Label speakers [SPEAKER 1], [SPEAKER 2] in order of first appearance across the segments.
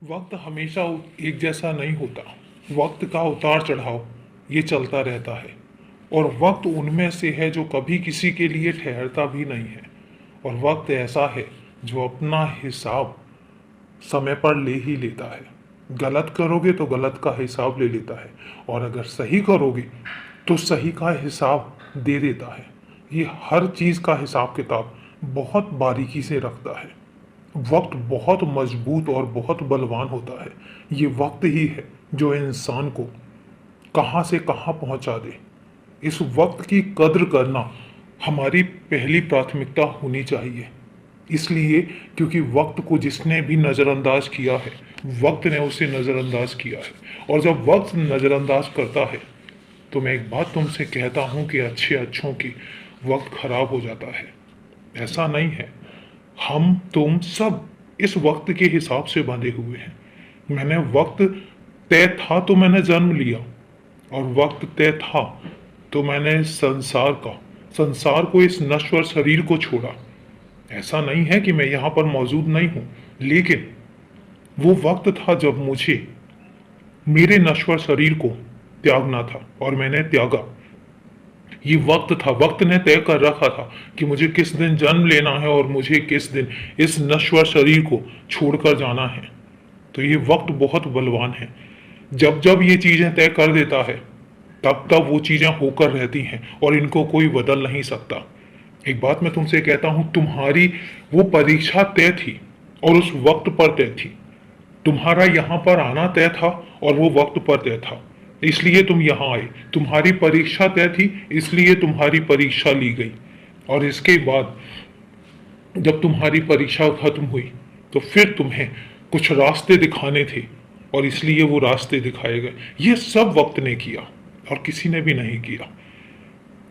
[SPEAKER 1] वक्त हमेशा एक जैसा नहीं होता। वक्त का उतार चढ़ाव ये चलता रहता है और वक्त उनमें से है जो कभी किसी के लिए ठहरता भी नहीं है। और वक्त ऐसा है जो अपना हिसाब समय पर ले ही लेता है। गलत करोगे तो गलत का हिसाब ले लेता है और अगर सही करोगे तो सही का हिसाब दे देता है। ये हर चीज़ का हिसाब किताब बहुत बारीकी से रखता है। वक्त बहुत मजबूत और बहुत बलवान होता है। ये वक्त ही है जो इंसान को कहाँ से कहाँ पहुँचा दे। इस वक्त की कद्र करना हमारी पहली प्राथमिकता होनी चाहिए। इसलिए क्योंकि वक्त को जिसने भी नज़रअंदाज किया है, वक्त ने उसे नज़रअंदाज किया है। और जब वक्त नज़रअंदाज करता है तो मैं एक बात तुमसे कहता हूँ कि अच्छे अच्छों की वक्त खराब हो जाता है। ऐसा नहीं है। हम तुम सब इस वक्त के हिसाब से बंधे हुए हैं। मैंने वक्त तय था तो मैंने जन्म लिया और वक्त तय था तो मैंने संसार को इस नश्वर शरीर को छोड़ा। ऐसा नहीं है कि मैं यहाँ पर मौजूद नहीं हूँ, लेकिन वो वक्त था जब मुझे मेरे नश्वर शरीर को त्यागना था और मैंने त्यागा। ये वक्त था, वक्त ने तय कर रखा था कि मुझे किस दिन जन्म लेना है और मुझे किस दिन इस नश्वर शरीर को छोड़कर जाना है। तो ये वक्त बहुत बलवान है। जब जब ये चीजें तय कर देता है तब तब वो चीजें होकर रहती हैं और इनको कोई बदल नहीं सकता। एक बात मैं तुमसे कहता हूं, तुम्हारी वो परीक्षा तय थी और उस वक्त पर तय थी। तुम्हारा यहाँ पर आना तय था और वो वक्त पर तय था, इसलिए तुम यहाँ आए। तुम्हारी परीक्षा तय थी, इसलिए तुम्हारी परीक्षा ली गई। और इसके बाद जब तुम्हारी परीक्षा खत्म हुई तो फिर तुम्हें कुछ रास्ते दिखाने थे और इसलिए वो रास्ते दिखाए गए। ये सब वक्त ने किया और किसी ने भी नहीं किया।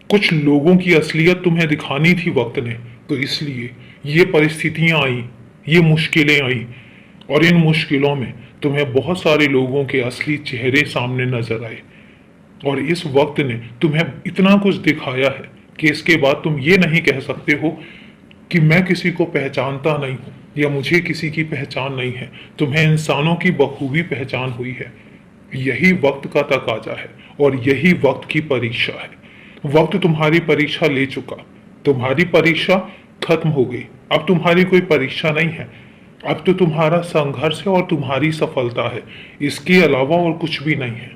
[SPEAKER 1] कुछ लोगों की असलियत तुम्हें दिखानी थी वक्त ने, तो इसलिए ये परिस्थितियां आई, ये मुश्किलें आई और इन मुश्किलों में तुम्हें बहुत सारे लोगों के असली चेहरे सामने नजर आए। और इस वक्त ने तुम्हें इतना कुछ दिखाया है कि इसके बाद तुम ये नहीं कह सकते हो कि मैं किसी को पहचानता नहीं हूँ या मुझे किसी की पहचान नहीं है। तुम्हें इंसानों की बखूबी पहचान हुई है। यही वक्त का तकाजा है और यही वक्त की परीक्षा है। वक्त तुम्हारी परीक्षा ले चुका, तुम्हारी परीक्षा खत्म हो गई। अब तुम्हारी कोई परीक्षा नहीं है, अब तो तुम्हारा संघर्ष है और तुम्हारी सफलता है। इसके अलावा और कुछ भी नहीं है।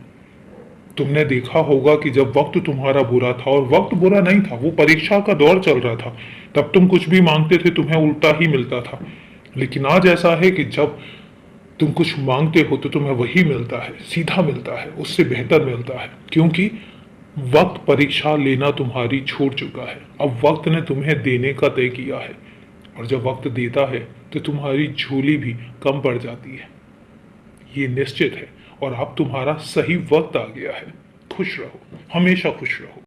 [SPEAKER 1] तुमने देखा होगा कि जब वक्त तुम्हारा बुरा था, और वक्त बुरा नहीं था, वो परीक्षा का दौर चल रहा था, तब तुम कुछ भी मांगते थे तुम्हें उल्टा ही मिलता था। लेकिन आज ऐसा है कि जब तुम कुछ मांगते हो तो तुम्हें वही मिलता है, सीधा मिलता है, उससे बेहतर मिलता है। क्योंकि वक्त परीक्षा लेना तुम्हारी छोड़ चुका है। अब वक्त ने तुम्हें देने का तय किया है और जब वक्त देता है तो तुम्हारी झोली भी कम पड़ जाती है। ये निश्चित है और अब तुम्हारा सही वक्त आ गया है। खुश रहो, हमेशा खुश रहो।